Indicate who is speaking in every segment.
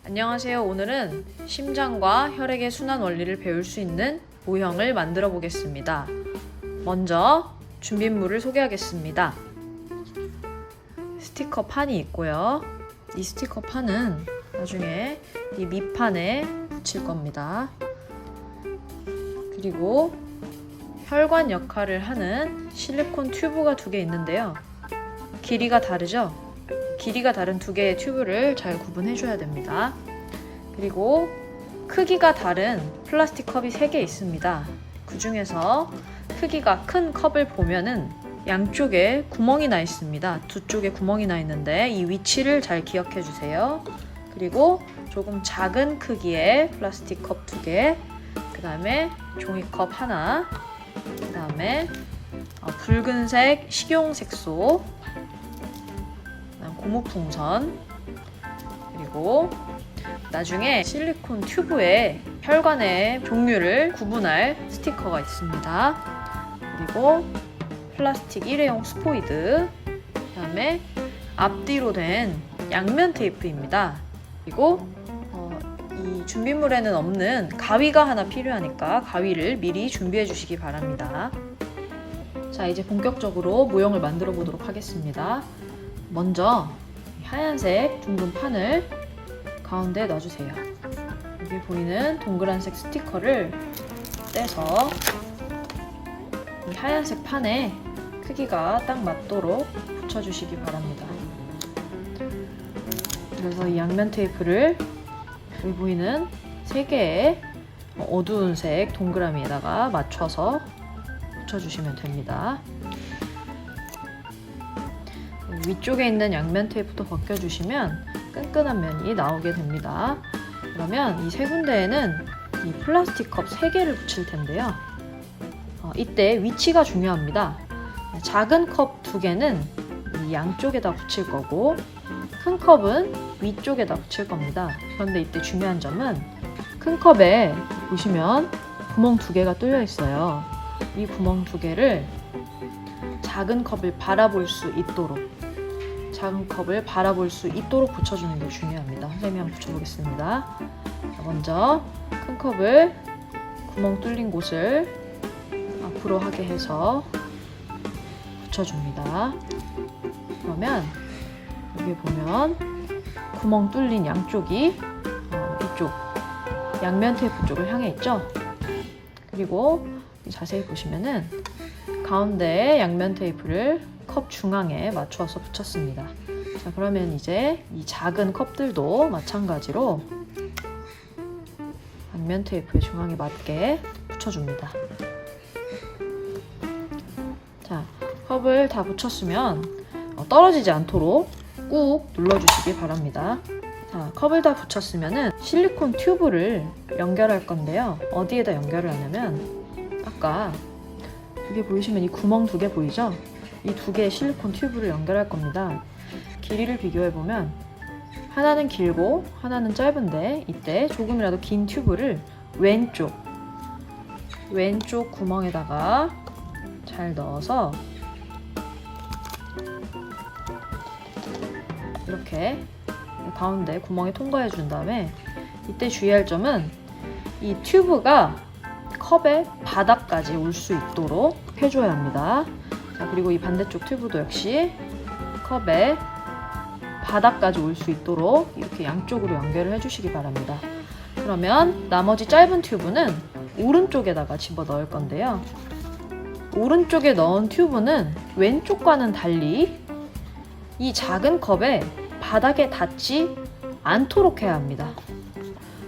Speaker 1: 안녕하세요. 오늘은 심장과 혈액의 순환 원리를 배울 수 있는 모형을 만들어 보겠습니다. 먼저 준비물을 소개하겠습니다. 스티커 판이 있고요. 이 스티커 판은 나중에 이 밑판에 붙일 겁니다. 그리고 혈관 역할을 하는 실리콘 튜브가 2개 있는데요. 길이가 다르죠? 길이가 다른 2개의 튜브를 잘 구분해 줘야 됩니다. 그리고 크기가 다른 플라스틱 컵이 3개 있습니다. 그 중에서 크기가 큰 컵을 보면은 양쪽에 구멍이 나 있습니다. 2쪽에 구멍이 나 있는데 이 위치를 잘 기억해 주세요. 그리고 조금 작은 크기의 플라스틱 컵 2개, 그 다음에 종이컵 하나, 그 다음에 붉은색 식용색소, 고무풍선, 그리고 나중에 실리콘 튜브에 혈관의 종류를 구분할 스티커가 있습니다. 그리고 플라스틱 일회용 스포이드, 그 다음에 앞뒤로 된 양면 테이프입니다. 그리고 이 준비물에는 없는 가위가 하나 필요하니까 가위를 미리 준비해 주시기 바랍니다. 자, 이제 본격적으로 모형을 만들어 보도록 하겠습니다. 먼저 하얀색 둥근 판을 가운데에 넣어주세요. 여기 보이는 동그란색 스티커를 떼서 이 하얀색 판에 크기가 딱 맞도록 붙여주시기 바랍니다. 그래서 이 양면 테이프를 여기 보이는 3개의 어두운 색 동그라미에다가 맞춰서 붙여주시면 됩니다. 위쪽에 있는 양면 테이프도 벗겨주시면 끈끈한 면이 나오게 됩니다. 그러면 이 3군데에는 이 플라스틱 컵 3개를 붙일 텐데요. 이때 위치가 중요합니다. 작은 컵 2개는 이 양쪽에다 붙일 거고 큰 컵은 위쪽에다 붙일 겁니다. 그런데 이때 중요한 점은 큰 컵에 보시면 구멍 2개가 뚫려 있어요. 이 구멍 2개를 작은 컵을 바라볼 수 있도록 붙여주는 게 중요합니다. 선생님이 한번 붙여보겠습니다. 먼저 큰 컵을 구멍 뚫린 곳을 앞으로 하게 해서 붙여줍니다. 그러면 여기 보면 구멍 뚫린 양쪽이 이쪽 양면 테이프 쪽을 향해 있죠. 그리고 자세히 보시면은 가운데에 양면 테이프를 컵 중앙에 맞춰서 붙였습니다. 자, 그러면 이제 이 작은 컵들도 마찬가지로 양면 테이프의 중앙에 맞게 붙여줍니다. 자, 컵을 다 붙였으면 떨어지지 않도록 꾹 눌러주시기 바랍니다. 자, 컵을 다 붙였으면 실리콘 튜브를 연결할 건데요. 어디에다 연결을 하냐면 아까 여기 보이시면 이 구멍 2개 보이죠? 이 2개의 실리콘 튜브를 연결할 겁니다. 길이를 비교해보면 하나는 길고 하나는 짧은데 이때 조금이라도 긴 튜브를 왼쪽 구멍에다가 잘 넣어서 이렇게 가운데 구멍에 통과해 준 다음에 이때 주의할 점은 이 튜브가 컵의 바닥까지 올 수 있도록 해줘야 합니다. 자, 그리고 이 반대쪽 튜브도 역시 컵의 바닥까지 올 수 있도록 이렇게 양쪽으로 연결을 해주시기 바랍니다. 그러면 나머지 짧은 튜브는 오른쪽에다가 집어 넣을 건데요. 오른쪽에 넣은 튜브는 왼쪽과는 달리 이 작은 컵에 바닥에 닿지 않도록 해야 합니다.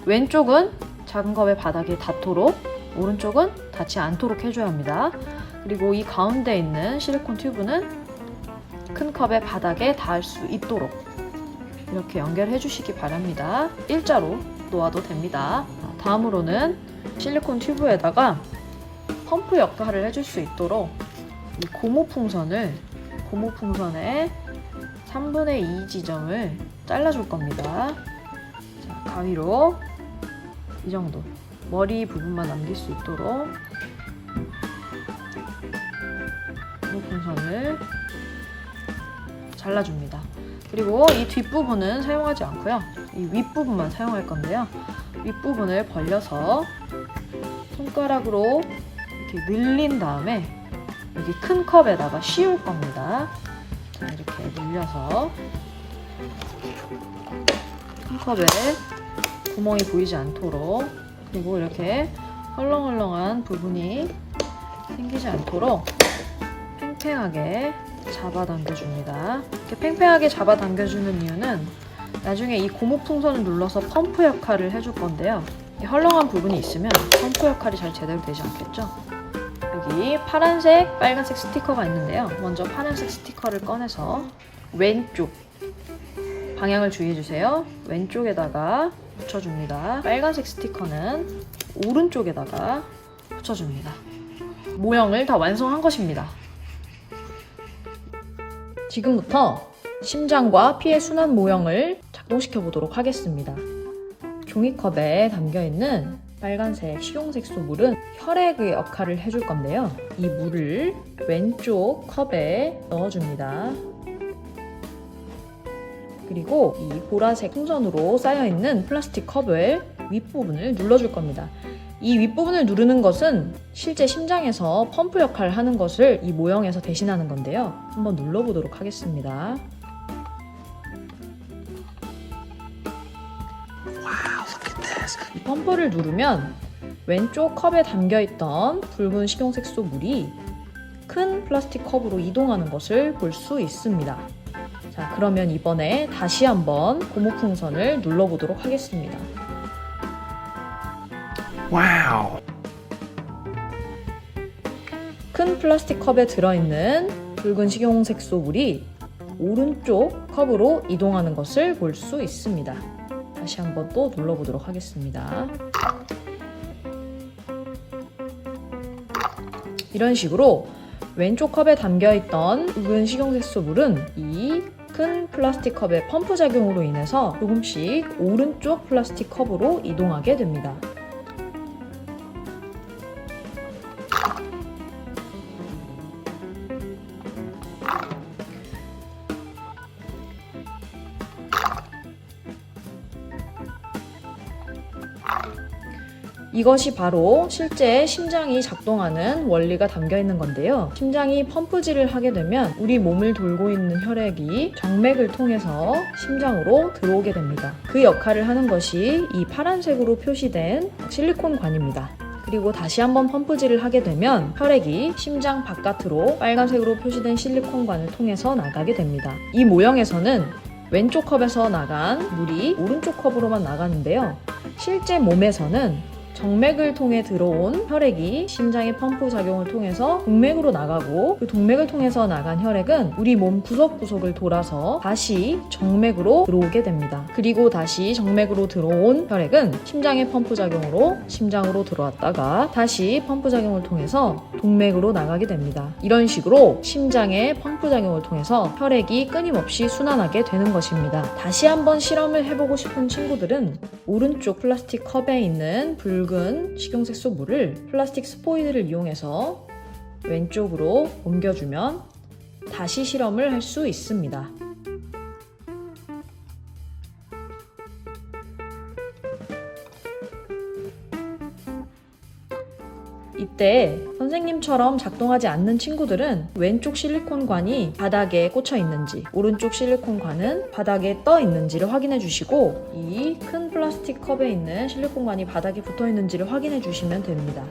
Speaker 1: 왼쪽은 작은 컵의 바닥에 닿도록, 오른쪽은 닿지 않도록 해줘야 합니다. 그리고 이 가운데 있는 실리콘 튜브는 큰 컵의 바닥에 닿을 수 있도록 이렇게 연결해 주시기 바랍니다. 일자로 놓아도 됩니다. 다음으로는 실리콘 튜브에다가 펌프 역할을 해줄 수 있도록 이 고무 풍선을 고무풍선의 3분의 2 지점을 잘라줄 겁니다. 자, 가위로 이 정도 머리 부분만 남길 수 있도록 고무풍선을 잘라줍니다. 그리고 이 뒷부분은 사용하지 않고요. 이 윗부분만 사용할 건데요. 윗부분을 벌려서 손가락으로 이렇게 늘린 다음에 여기 큰 컵에다가 씌울 겁니다. 자, 이렇게 늘려서 큰 컵에 구멍이 보이지 않도록, 그리고 이렇게 헐렁헐렁한 부분이 생기지 않도록 팽팽하게 잡아당겨줍니다. 이렇게 팽팽하게 잡아당겨주는 이유는 나중에 이 고무풍선을 눌러서 펌프 역할을 해줄 건데요. 이 헐렁한 부분이 있으면 펌프 역할이 잘 제대로 되지 않겠죠? 여기 파란색, 빨간색 스티커가 있는데요. 먼저 파란색 스티커를 꺼내서 왼쪽 방향을 주의해주세요. 왼쪽에다가 붙여줍니다. 빨간색 스티커는 오른쪽에다가 붙여줍니다. 모형을 다 완성한 것입니다. 지금부터 심장과 피의 순환 모형을 작동시켜 보도록 하겠습니다. 종이컵에 담겨있는 빨간색 식용색소 물은 혈액의 역할을 해줄 건데요. 이 물을 왼쪽 컵에 넣어줍니다. 그리고 이 보라색 풍선으로 쌓여있는 플라스틱 컵을 윗부분을 눌러줄 겁니다. 이 윗부분을 누르는 것은 실제 심장에서 펌프 역할을 하는 것을 이 모형에서 대신하는 건데요. 한번 눌러보도록 하겠습니다. 이 펌프를 누르면 왼쪽 컵에 담겨있던 붉은 식용색소 물이 큰 플라스틱 컵으로 이동하는 것을 볼 수 있습니다. 자, 그러면 이번에 다시 한번 고무풍선을 눌러보도록 하겠습니다.
Speaker 2: 와우.
Speaker 1: 큰 플라스틱 컵에 들어있는 붉은 식용색소 물이 오른쪽 컵으로 이동하는 것을 볼 수 있습니다. 다시 한번 또 눌러보도록 하겠습니다. 이런 식으로 왼쪽 컵에 담겨있던 붉은 식용색소 물은 이 큰 플라스틱 컵의 펌프 작용으로 인해서 조금씩 오른쪽 플라스틱 컵으로 이동하게 됩니다. 이것이 바로 실제 심장이 작동하는 원리가 담겨 있는 건데요. 심장이 펌프질을 하게 되면 우리 몸을 돌고 있는 혈액이 정맥을 통해서 심장으로 들어오게 됩니다. 그 역할을 하는 것이 이 파란색으로 표시된 실리콘관입니다. 그리고 다시 한번 펌프질을 하게 되면 혈액이 심장 바깥으로 빨간색으로 표시된 실리콘관을 통해서 나가게 됩니다. 이 모형에서는 왼쪽 컵에서 나간 물이 오른쪽 컵으로만 나가는데요. 실제 몸에서는 정맥을 통해 들어온 혈액이 심장의 펌프 작용을 통해서 동맥으로 나가고, 그 동맥을 통해서 나간 혈액은 우리 몸 구석구석을 돌아서 다시 정맥으로 들어오게 됩니다. 그리고 다시 정맥으로 들어온 혈액은 심장의 펌프 작용으로 심장으로 들어왔다가 다시 펌프 작용을 통해서 동맥으로 나가게 됩니다. 이런 식으로 심장의 펌프 작용을 통해서 혈액이 끊임없이 순환하게 되는 것입니다. 다시 한번 실험을 해보고 싶은 친구들은 오른쪽 플라스틱 컵에 있는 붉은 식용색소 물을 플라스틱 스포이드를 이용해서 왼쪽으로 옮겨주면 다시 실험을 할 수 있습니다. 이때 선생님처럼 작동하지 않는 친구들은 왼쪽 실리콘관이 바닥에 꽂혀 있는지, 오른쪽 실리콘관은 바닥에 떠 있는지를 확인해 주시고, 이 큰 플라스틱 컵에 있는 실리콘관이 바닥에 붙어 있는지를 확인해 주시면 됩니다.